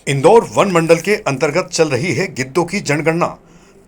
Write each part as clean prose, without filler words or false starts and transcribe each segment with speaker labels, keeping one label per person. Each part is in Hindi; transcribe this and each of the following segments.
Speaker 1: इंदौर वन मंडल के अंतर्गत चल रही है गिद्धों की जनगणना।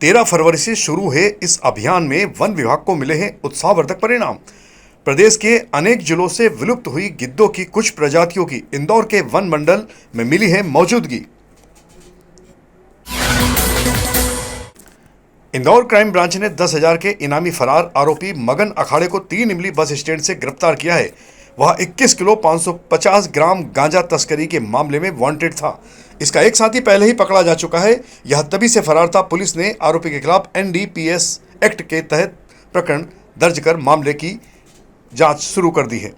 Speaker 1: 13 फरवरी से शुरू है इस अभियान में वन विभाग को मिले हैं उत्साहवर्धक परिणाम। प्रदेश के अनेक जिलों से विलुप्त हुई गिद्धों की कुछ प्रजातियों की इंदौर के वन मंडल में मिली है मौजूदगी। इंदौर क्राइम ब्रांच ने 10,000 के इनामी फरार आरोपी मगन अखाड़े को 3 इमली बस स्टैंड से गिरफ्तार किया है। वह 21 किलो 550 ग्राम गांजा तस्करी के मामले में वांटेड था। इसका एक साथी पहले ही पकड़ा जा चुका है। यह तभी से फरार था। पुलिस ने आरोपी के खिलाफ NDPS एक्ट के तहत प्रकरण दर्ज कर मामले की जांच शुरू कर दी है।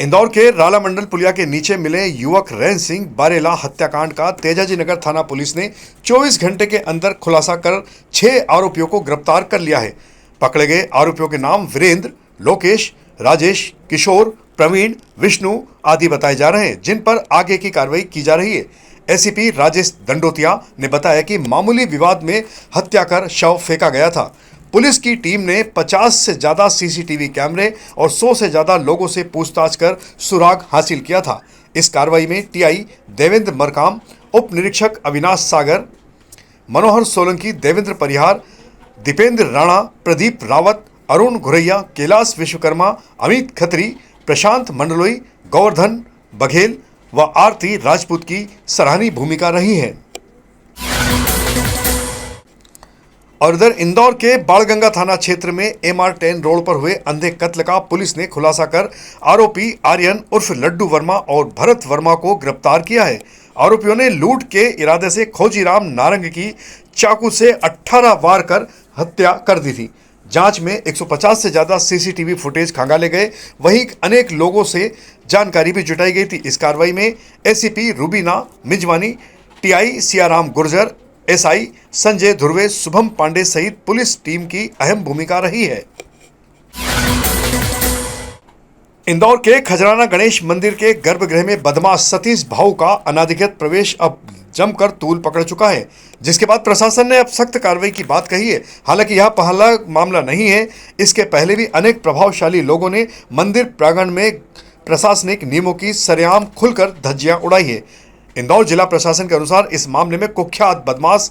Speaker 1: इंदौर के राला मंडल पुलिया के नीचे मिले युवक रैन सिंह बारेला हत्याकांड का तेजाजी नगर थाना पुलिस ने 24 घंटे के अंदर खुलासा कर 6 आरोपियों को गिरफ्तार कर लिया है। पकड़े गए आरोपियों के नाम वीरेंद्र, लोकेश, राजेश, किशोर, प्रवीण, विष्णु आदि बताए जा रहे हैं, जिन पर आगे की कार्रवाई की जा रही है। एसीपी राजेश दंडोतिया ने बताया कि मामूली विवाद में हत्या कर शव फेंका गया था। पुलिस की टीम ने 50 से ज़्यादा CCTV कैमरे और 100 से ज़्यादा लोगों से पूछताछ कर सुराग हासिल किया था। इस कार्रवाई में TI देवेंद्र मरकाम, उप निरीक्षक अविनाश सागर, मनोहर सोलंकी, देवेंद्र परिहार, दीपेंद्र राणा, प्रदीप रावत, अरुण घुरैया, कैलाश विश्वकर्मा, अमित खत्री, प्रशांत मंडलोई, गोवर्धन बघेल व आरती राजपूत की सराहनीय भूमिका रही है। और इधर इंदौर के बाणगंगा थाना क्षेत्र में MR10 रोड पर हुए अंधे कत्ल का पुलिस ने खुलासा कर आरोपी आर्यन उर्फ लड्डू वर्मा और भरत वर्मा को गिरफ्तार किया है। आरोपियों ने लूट के इरादे से खोजीराम नारंग की चाकू से 18 वार कर हत्या कर दी थी। जांच में 150 से ज़्यादा CCTV फुटेज खंगाले गए। वहीं अनेक लोगों से जानकारी भी जुटाई गई थी। इस कार्रवाई में ACP Rubina मिजवानी, TI Siyaram Gurjar, SI Sanjay Dhurve, Shubham Pandey सहित पुलिस टीम की अहम भूमिका रही है। इंदौर के खजराना गणेश मंदिर के गर्भगृह में बदमाश सतीश भाऊ का अनाधिकृत प्रवेश अब जमकर तूल पकड़ चुका है, जिसके बाद प्रशासन ने अब सख्त कार्रवाई की बात कही है। हालांकि यह पहला मामला नहीं है। इसके पहले भी अनेक प्रभावशाली लोगों ने मंदिर प्रांगण में प्रशासनिक नियमों की सरेआम खुलकर धज्जियां उड़ाई है। इंदौर जिला प्रशासन के अनुसार इस मामले में कुख्यात बदमाश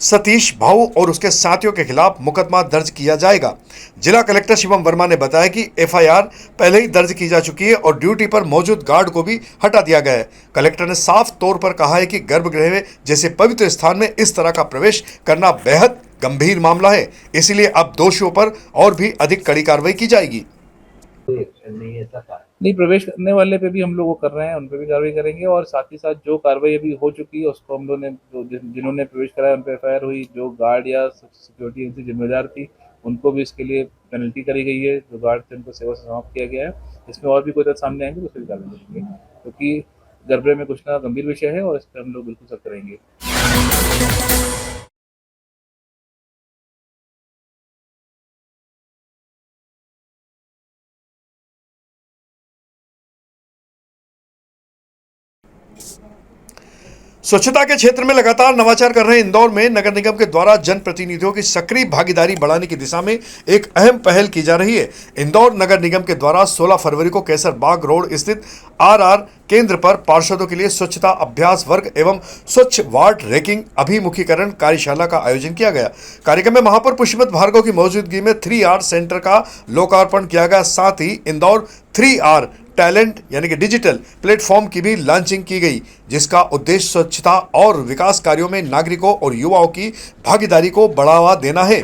Speaker 1: सतीश भाऊ और उसके साथियों के खिलाफ मुकदमा दर्ज किया जाएगा। जिला कलेक्टर शिवम वर्मा ने बताया कि FIR पहले ही दर्ज की जा चुकी है और ड्यूटी पर मौजूद गार्ड को भी हटा दिया गया है। कलेक्टर ने साफ तौर पर कहा है कि गर्भगृह जैसे पवित्र स्थान में इस तरह का प्रवेश करना बेहद गंभीर मामला है, इसलिए अब दोषियों पर और भी अधिक कड़ी कार्रवाई की जाएगी।
Speaker 2: नहीं, प्रवेश करने वाले पे भी हम लोग वो कर रहे हैं, उन पे भी कार्रवाई करेंगे और साथ ही साथ जो कार्रवाई अभी हो चुकी है उसको हम लोगों ने जिन्होंने प्रवेश कराया उन पे FIR हुई। जो गार्ड या सिक्योरिटी एजेंसी जिम्मेदार थी उनको भी इसके लिए पेनल्टी करी गई है। जो गार्ड थे उनको सेवा से समाप्त किया गया है। इसमें और भी कोई तथ्य सामने आएंगे तो उसकी कार्रवाई करेंगे, क्योंकि गर्भगृह में कुछ ना गंभीर विषय है और इस पर हम लोग बिल्कुल सख्त करेंगे।
Speaker 1: स्वच्छता के क्षेत्र में लगातार नवाचार कर रहे इंदौर में नगर निगम के द्वारा जनप्रतिनिधियों की सक्रिय भागीदारी बढ़ाने की दिशा में एक अहम पहल की जा रही है। इंदौर नगर निगम के द्वारा 16 फरवरी को केसर बाग रोड स्थित RR केंद्र पर पार्षदों के लिए स्वच्छता अभ्यास वर्ग एवं स्वच्छ वार्ड रैंकिंग अभिमुखीकरण कार्यशाला का आयोजन किया गया। कार्यक्रम में महापौर पुष्पमत भार्गव की मौजूदगी में 3R सेंटर का लोकार्पण किया गया। साथ ही इंदौर 3R टैलेंट यानी कि डिजिटल प्लेटफॉर्म की भी लॉन्चिंग की गई, जिसका उद्देश्य स्वच्छता और विकास कार्यों में नागरिकों और युवाओं की भागीदारी को बढ़ावा देना है।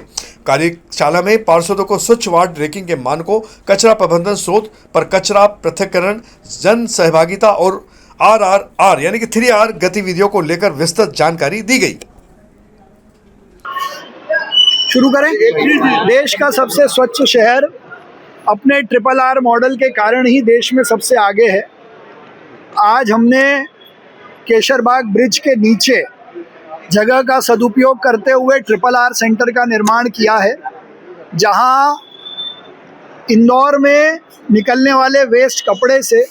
Speaker 1: कार्यशाला में पार्षदों को स्वच्छ वार्ड रैंकिंग के मानकों, कचरा प्रबंधन स्रोत पर कचरा पृथक्करण, जन सहभागिता और RRR यानी कि 3R गतिविधियों को लेकर विस्तृत जानकारी दी गई।
Speaker 3: शुरू करें। देश का सबसे स्वच्छ शहर अपने RRR मॉडल के कारण ही देश में सबसे आगे है। आज हमने केशरबाग ब्रिज के नीचे जगह का सदुपयोग करते हुए RRR सेंटर का निर्माण किया है, जहां इंदौर में निकलने वाले वेस्ट कपड़े से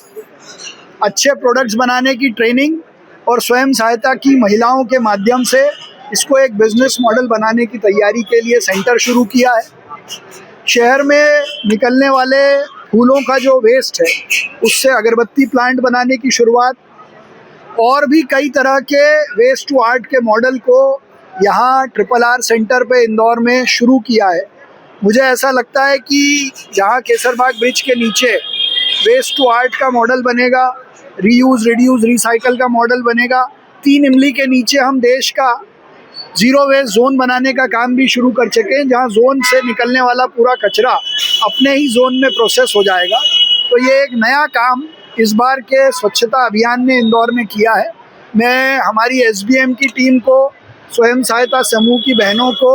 Speaker 3: अच्छे प्रोडक्ट्स बनाने की ट्रेनिंग और स्वयं सहायता की महिलाओं के माध्यम से इसको एक बिजनेस मॉडल बनाने की तैयारी के लिए सेंटर शुरू किया है। शहर में निकलने वाले फूलों का जो वेस्ट है उससे अगरबत्ती प्लांट बनाने की शुरुआत, और भी कई तरह के वेस्ट टू आर्ट के मॉडल को यहाँ RRR सेंटर पे इंदौर में शुरू किया है। मुझे ऐसा लगता है कि जहाँ केसरबाग ब्रिज के नीचे वेस्ट टू आर्ट का मॉडल बनेगा, रीयूज़ रिड्यूस रिसाइकल का मॉडल बनेगा, 3 इमली के नीचे हम देश का ज़ीरो वेस्ट जोन बनाने का काम भी शुरू कर चुके हैं, जहाँ जोन से निकलने वाला पूरा कचरा अपने ही जोन में प्रोसेस हो जाएगा। तो ये एक नया काम इस बार के स्वच्छता अभियान ने इंदौर में किया है। मैं हमारी SBM की टीम को, स्वयं सहायता समूह की बहनों को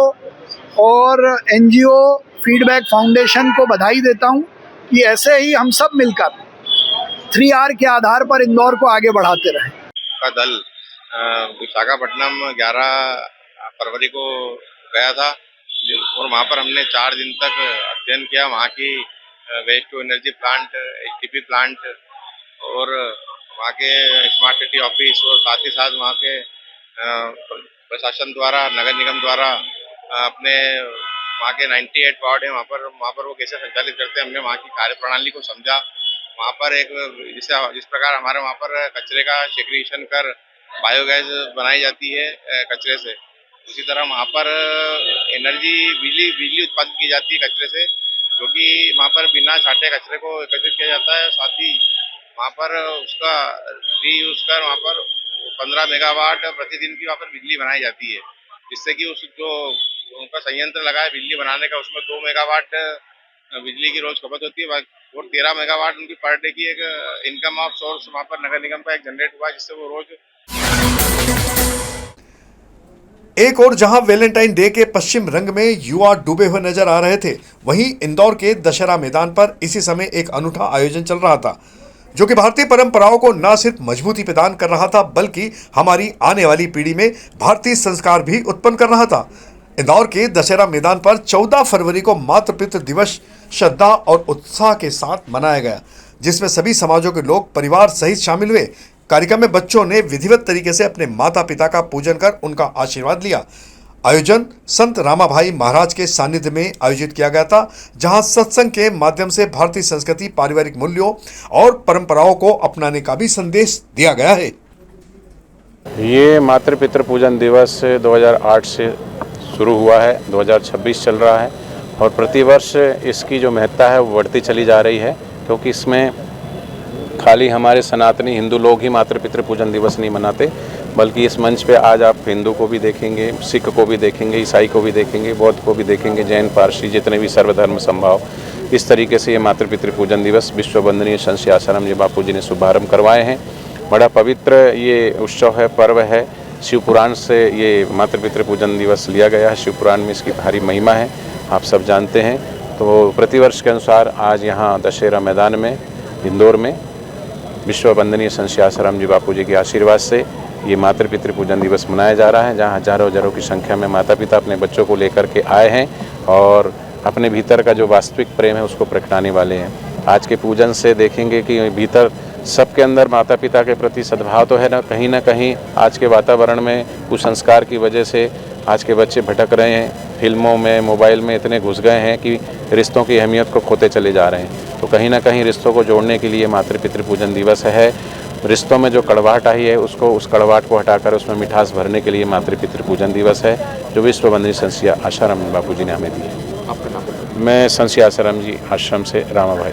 Speaker 3: और NGO फीडबैक फाउंडेशन को बधाई देता हूँ कि ऐसे ही हम सब मिलकर 3R के आधार पर इंदौर को आगे बढ़ाते रहें।
Speaker 4: का दल विशाखापट्टनम 11 फरवरी को गया था और वहाँ पर हमने 4 दिन तक अध्ययन किया वहाँ की waste to energy plant, HTP plant और वहाँ के स्मार्ट सिटी ऑफिस और साथ ही साथ वहाँ के प्रशासन द्वारा, नगर निगम द्वारा अपने वहाँ के 98 वार्ड है वहाँ पर वो कैसे संचालित करते हैं, हमने वहाँ की कार्यप्रणाली को समझा। वहाँ पर एक जिस प्रकार हमारे वहाँ पर कचरे का सेग्रीगेशन कर बायोगैस बनाई जाती है कचरे से, उसी तरह वहाँ पर बिजली उत्पादित की जाती है कचरे से, जो कि वहाँ पर बिना छाटे कचरे को एकत्रित किया जाता है। साथ ही वहाँ पर उसका रीयूज कर वहाँ पर 15 मेगावाट प्रतिदिन की वहाँ पर बिजली बनाई जाती है, जिससे कि उस जो उनका संयंत्र लगा है बिजली बनाने का, उसमें 2 मेगावाट बिजली की रोज खपत होती है और 13 मेगावाट उनकी पर डे की एक इनकम ऑफ सोर्स वहाँ पर नगर निगम का एक जनरेट हुआ, जिससे वो रोज।
Speaker 1: एक और जहां वैलेंटाइन डे के पश्चिम रंग में युवा डूबे हुए नजर आ रहे थे, वहीं इंदौर के दशहरा मैदान पर इसी समय एक अनूठा आयोजन चल रहा था, जो कि भारतीय परंपराओं को न सिर्फ मजबूती प्रदान कर रहा था, बल्कि हमारी आने वाली पीढ़ी में भारतीय संस्कार भी उत्पन्न कर रहा था। इंदौर के दशहरा मैदान पर 14 फरवरी को मातृ पितृ दिवस श्रद्धा और उत्साह के साथ मनाया गया, जिसमें सभी समाजों के लोग परिवार सहित शामिल हुए। कार्यक्रम में बच्चों ने विधिवत तरीके से अपने माता पिता का पूजन कर उनका आशीर्वाद लिया। आयोजन संत रामाभाई महाराज के सानिध्य में आयोजित किया गया था, जहां सत्संग के माध्यम से भारतीय संस्कृति, पारिवारिक मूल्यों और परंपराओं को अपनाने का भी संदेश दिया गया है।
Speaker 5: ये मातृ पितृ पूजन दिवस 2008 से शुरू हुआ है, 2026 चल रहा है और प्रतिवर्ष इसकी जो महत्ता है वो बढ़ती चली जा रही है, क्योंकि इसमें खाली हमारे सनातनी हिंदू लोग ही मातृ पितृ पूजन दिवस नहीं मनाते, बल्कि इस मंच पे आज आप हिंदू को भी देखेंगे, सिख को भी देखेंगे, ईसाई को भी देखेंगे, बौद्ध को भी देखेंगे, जैन, पारसी, जितने भी सर्वधर्म संभाव, इस तरीके से ये मातृ पितृ पूजन दिवस विश्व वंदनीय संत श्री आसाराम जी बापू जी ने शुभारंभ करवाए हैं। बड़ा पवित्र ये उत्सव है, पर्व है। शिव पुराण से ये मातृ पितृ पूजन दिवस लिया गया है। शिव पुराण में इसकी भारी महिमा है, आप सब जानते हैं। तो प्रतिवर्ष के अनुसार आज यहाँ दशहरा मैदान में इंदौर में विश्व वंदनीय संत श्री आसाराम जी बापू जी के आशीर्वाद से ये मातृ पितृ पूजन दिवस मनाया जा रहा है, जहाँ हजारों की संख्या में माता पिता अपने बच्चों को लेकर के आए हैं और अपने भीतर का जो वास्तविक प्रेम है उसको प्रगटाने वाले हैं। आज के पूजन से देखेंगे कि भीतर सबके अंदर माता पिता के प्रति सद्भाव तो है ना कहीं आज के वातावरण में कुसंस्कार की वजह से आज के बच्चे भटक रहे हैं, फिल्मों में, मोबाइल में इतने घुस गए हैं कि रिश्तों की अहमियत को खोते चले जा रहे हैं। तो कहीं ना कहीं रिश्तों को जोड़ने के लिए मातृ पितृ पूजन दिवस है। रिश्तों में जो कड़वाहट आई है उस कड़वाहट को हटाकर उसमें मिठास भरने के लिए मातृ पितृ पूजन दिवस है, जो विश्व वंदनीय संत श्री आसाराम बापू जी ने हमें दी है।
Speaker 1: आपका नाम?
Speaker 5: मैं संत श्री आसाराम जी आश्रम से रामाभाई।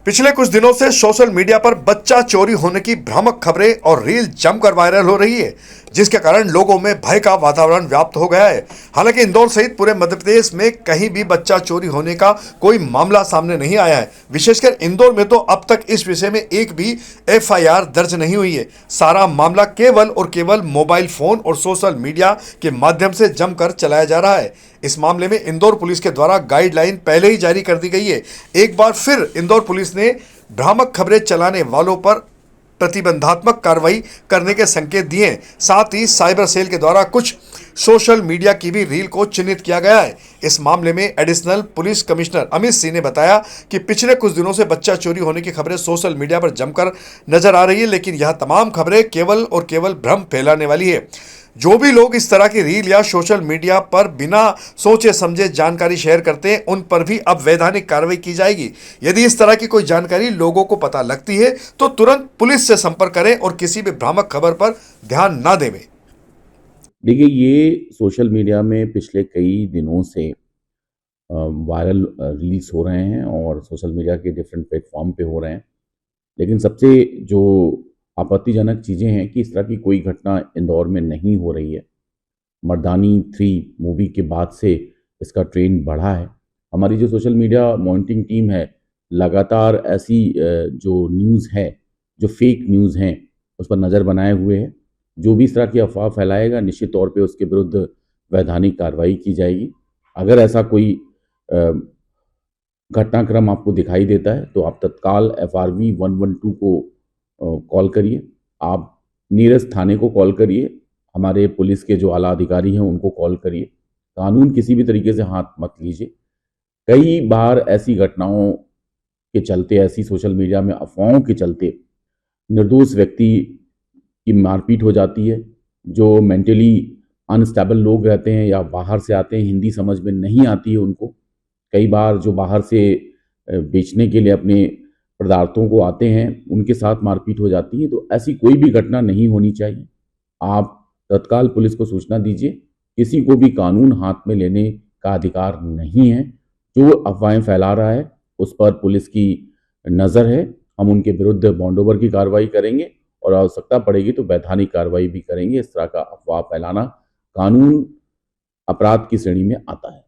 Speaker 1: पिछले कुछ दिनों से सोशल मीडिया पर बच्चा चोरी होने की भ्रामक खबरें और रील जमकर वायरल हो रही है, जिसके कारण लोगों में भय का वातावरण व्याप्त हो गया है। हालांकि इंदौर सहित पूरे मध्य प्रदेश में कहीं भी बच्चा चोरी होने का कोई मामला सामने नहीं आया है। विशेषकर इंदौर में तो अब तक इस विषय में एक भी FIR दर्ज नहीं हुई है। सारा मामला केवल और केवल मोबाइल फोन और सोशल मीडिया के माध्यम से जमकर चलाया जा रहा है। इस मामले में इंदौर पुलिस के द्वारा गाइडलाइन पहले ही जारी कर दी गई है। एक बार फिर इंदौर पुलिस ने भ्रामक खबरें चलाने वालों पर प्रतिबंधात्मक कार्रवाई करने के संकेत दिए। साथ ही साइबर सेल के द्वारा कुछ सोशल मीडिया की भी रील को चिन्हित किया गया है। इस मामले में additional police commissioner Amit Singh ने बताया कि पिछले कुछ दिनों से बच्चा चोरी होने की खबरें सोशल मीडिया पर जमकर नजर आ रही है, लेकिन यह तमाम खबरें केवल और केवल भ्रम फैलाने वाली है। जो भी लोग इस तरह की रील या सोशल मीडिया पर बिना सोचे समझे जानकारी शेयर करते हैं उन पर भी अब वैधानिक कार्रवाई की जाएगी। यदि इस तरह की कोई जानकारी लोगों को पता लगती है तो तुरंत पुलिस से संपर्क करें और किसी भी भ्रामक खबर पर ध्यान न दें।
Speaker 6: देखिए, ये सोशल मीडिया में पिछले कई दिनों से वायरल रील्स हो रहे हैं और सोशल मीडिया के डिफरेंट प्लेटफॉर्म पे हो रहे हैं। लेकिन सबसे जो आपत्तिजनक चीज़ें हैं कि इस तरह की कोई घटना इंदौर में नहीं हो रही है। मर्दानी 3 मूवी के बाद से इसका ट्रेंड बढ़ा है। हमारी जो सोशल मीडिया मॉनिटरिंग टीम है, लगातार ऐसी जो न्यूज़ है, जो फेक न्यूज़ हैं, उस पर नज़र बनाए हुए है। जो भी इस तरह की अफवाह फैलाएगा, निश्चित तौर पे उसके विरुद्ध वैधानिक कार्रवाई की जाएगी। अगर ऐसा कोई घटनाक्रम आपको दिखाई देता है तो आप तत्काल FRV 112 को कॉल करिए। आप नियरेस्ट थाने को कॉल करिए। हमारे पुलिस के जो आला अधिकारी हैं उनको कॉल करिए। कानून किसी भी तरीके से हाथ मत लीजिए। कई बार ऐसी घटनाओं के चलते, ऐसी सोशल मीडिया में अफवाहों के चलते निर्दोष व्यक्ति की मारपीट हो जाती है। जो मेंटली अनस्टेबल लोग रहते हैं या बाहर से आते हैं, हिंदी समझ में नहीं आती है उनको, कई बार जो बाहर से बेचने के लिए अपने पदार्थों को आते हैं, उनके साथ मारपीट हो जाती है। तो ऐसी कोई भी घटना नहीं होनी चाहिए। आप तत्काल पुलिस को सूचना दीजिए। किसी को भी कानून हाथ में लेने का अधिकार नहीं है। जो अफवाहें फैला रहा है उस पर पुलिस की नज़र है। हम उनके विरुद्ध बॉन्ड ओवर की कार्रवाई करेंगे और आवश्यकता पड़ेगी तो वैधानिक कार्रवाई भी करेंगे। इस तरह का अफवाह फैलाना कानून अपराध की श्रेणी में आता है।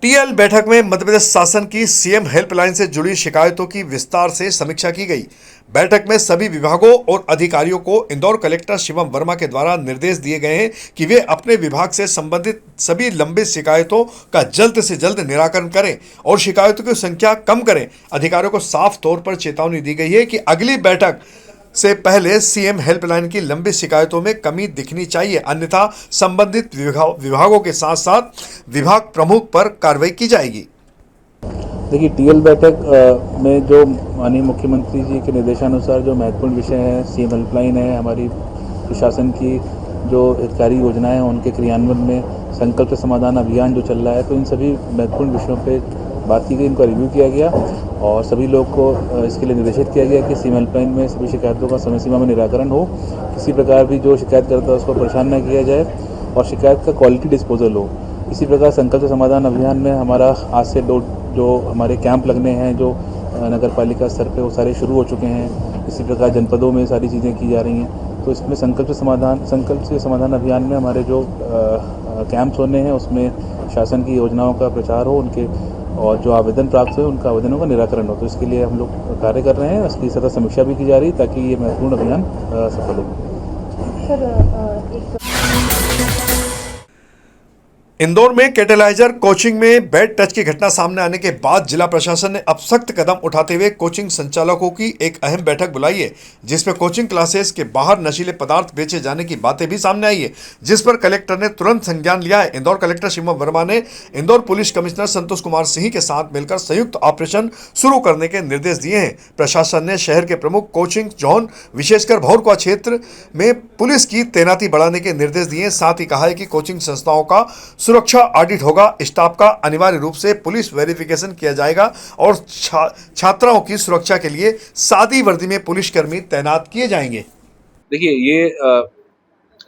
Speaker 1: टीएल बैठक में मध्य प्रदेश शासन की सीएम हेल्पलाइन से जुड़ी शिकायतों की विस्तार से समीक्षा की गई। बैठक में सभी विभागों और अधिकारियों को इंदौर कलेक्टर शिवम वर्मा के द्वारा निर्देश दिए गए हैं कि वे अपने विभाग से संबंधित सभी लंबित शिकायतों का जल्द से जल्द निराकरण करें और शिकायतों की संख्या कम करें। अधिकारियों को साफ तौर पर चेतावनी दी गई है कि अगली बैठक से पहले सीएम हेल्पलाइन की लंबी शिकायतों में कमी दिखनी चाहिए, अन्यथा संबंधित विभागों के साथ साथ विभाग प्रमुख पर कार्रवाई की जाएगी।
Speaker 2: देखिए, टीएल बैठक में जो माननीय मुख्यमंत्री जी के निर्देशानुसार जो महत्वपूर्ण विषय है, सीएम हेल्पलाइन है, हमारी प्रशासन की जो हितकारी योजनाएं हैं उनके क्रियान्वयन में संकल्प समाधान अभियान जो चल रहा है, तो इन सभी महत्वपूर्ण विषयों पे बात की गई, इनका रिव्यू किया गया और सभी लोग को इसके लिए निर्देशित किया गया कि सीएम हेल्पलाइन में सभी शिकायतों का समय सीमा में निराकरण हो। किसी प्रकार भी जो शिकायत करता है उसको परेशान न किया जाए और शिकायत का क्वालिटी डिस्पोजल हो। इसी प्रकार संकल्प समाधान अभियान में हमारा आज से जो हमारे कैंप लगने हैं, जो नगर पालिका स्तर पे वो सारे शुरू हो चुके हैं। इसी प्रकार जनपदों में सारी चीज़ें की जा रही हैं। तो इसमें संकल्प से समाधान अभियान में हमारे जो कैंप्स होने हैं उसमें शासन की योजनाओं का प्रचार हो, उनके और जो आवेदन प्राप्त हुए उनका आवेदनों का निराकरण हो। तो इसके लिए हम लोग कार्य कर रहे हैं। इसकी सतत समीक्षा भी की जा रही है ताकि ये महत्वपूर्ण अभियान सफल हो।
Speaker 1: इंदौर में कैटेलाइजर कोचिंग में बैड टच की घटना सामने आने के बाद जिला प्रशासन ने अब सख्त कदम उठाते हुए कोचिंग संचालकों की एक अहम बैठक बुलाई है, जिसमें कोचिंग क्लासेस के बाहर नशीले पदार्थ बेचे जाने की बातें भी सामने आई है, जिस पर कलेक्टर ने तुरंत संज्ञान लिया है। इंदौर कलेक्टर शिवम वर्मा ने इंदौर पुलिस कमिश्नर संतोष कुमार सिंह के साथ मिलकर संयुक्त ऑपरेशन शुरू करने के निर्देश दिए हैं। प्रशासन ने शहर के प्रमुख कोचिंग जोन विशेषकर भौरकुआ क्षेत्र में पुलिस की तैनाती बढ़ाने के निर्देश दिए। साथ ही कहा है कि कोचिंग संस्थाओं का सुरक्षा ऑडिट होगा, स्टाफ का अनिवार्य रूप से पुलिस वेरिफिकेशन किया जाएगा और छात्राओं की सुरक्षा के लिए सादी वर्दी में पुलिसकर्मी तैनात किए जाएंगे।
Speaker 2: देखिए, ये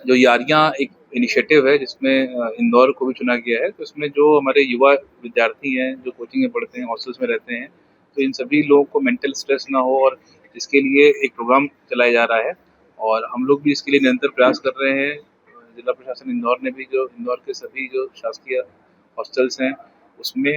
Speaker 2: जो यारियां एक इनिशिएटिव है जिसमें इंदौर को भी चुना गया है। तो इसमें जो हमारे युवा विद्यार्थी हैं जो कोचिंग में पढ़ते हैं, हॉस्टल्स में रहते हैं, तो इन सभी लोगों को मेंटल स्ट्रेस ना हो और इसके लिए एक प्रोग्राम चलाया जा रहा है और हम लोग भी इसके लिए निरंतर प्रयास कर रहे हैं। जिला प्रशासन इंदौर ने भी जो इंदौर के सभी जो शासकीय हॉस्टल्स हैं उसमें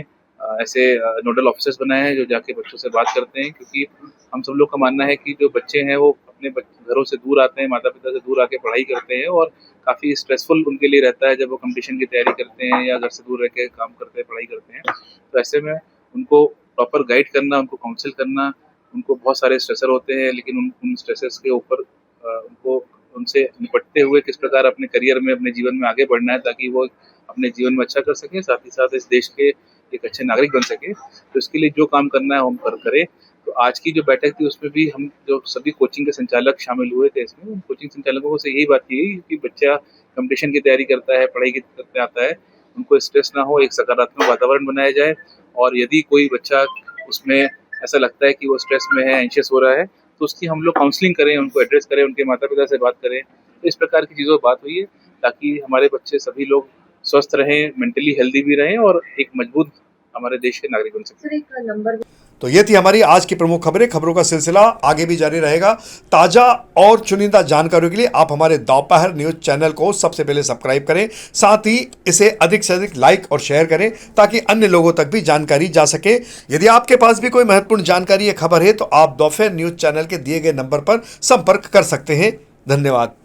Speaker 2: ऐसे नोडल ऑफिसर्स बनाए हैं जो जाके बच्चों से बात करते हैं, क्योंकि हम सब लोग का मानना है कि जो बच्चे हैं वो अपने घरों से दूर आते हैं, माता पिता से दूर आके पढ़ाई करते हैं और काफ़ी स्ट्रेसफुल उनके लिए रहता है जब वो कंपटीशन की तैयारी करते हैं या घर से दूर रह के काम करते हैं, पढ़ाई करते हैं। तो ऐसे में उनको प्रॉपर गाइड करना, उनको काउंसिल करना, उनको बहुत सारे स्ट्रेसर होते हैं, लेकिन उन स्ट्रेसर्स के ऊपर उनको उनसे निपटते हुए किस प्रकार अपने करियर में, अपने जीवन में आगे बढ़ना है ताकि वो अपने जीवन में अच्छा कर सकें, साथ ही साथ इस देश के एक अच्छे नागरिक बन सके। तो इसके लिए जो काम करना है हम करें। तो आज की जो बैठक थी उसमें भी हम जो सभी कोचिंग के संचालक शामिल हुए थे इसमें, उन कोचिंग संचालकों से यही बात की कि बच्चा कंपटीशन की तैयारी करता है, पढ़ाई की करते आता है, उनको स्ट्रेस ना हो, एक सकारात्मक वातावरण बनाया जाए। और यदि कोई बच्चा उसमें ऐसा लगता है कि वो स्ट्रेस में है, एंशियस हो रहा है, तो उसकी हम लोग काउंसलिंग करें, उनको एड्रेस करें, उनके माता पिता से बात करें। तो इस प्रकार की चीज़ों पर बात हुई है ताकि हमारे बच्चे सभी लोग स्वस्थ रहें, मेंटली हेल्दी भी रहें और एक मजबूत हमारे देश के नागरिक बन सकें।
Speaker 1: तो ये थी हमारी आज की प्रमुख खबरें। खबरों का सिलसिला आगे भी जारी रहेगा। ताजा और चुनिंदा जानकारियों के लिए आप हमारे दोपहर न्यूज चैनल को सबसे पहले सब्सक्राइब करें, साथ ही इसे अधिक से अधिक लाइक और शेयर करें ताकि अन्य लोगों तक भी जानकारी जा सके। यदि आपके पास भी कोई महत्वपूर्ण जानकारी या खबर है तो आप दोपहर न्यूज चैनल के दिए गए नंबर पर संपर्क कर सकते हैं। धन्यवाद।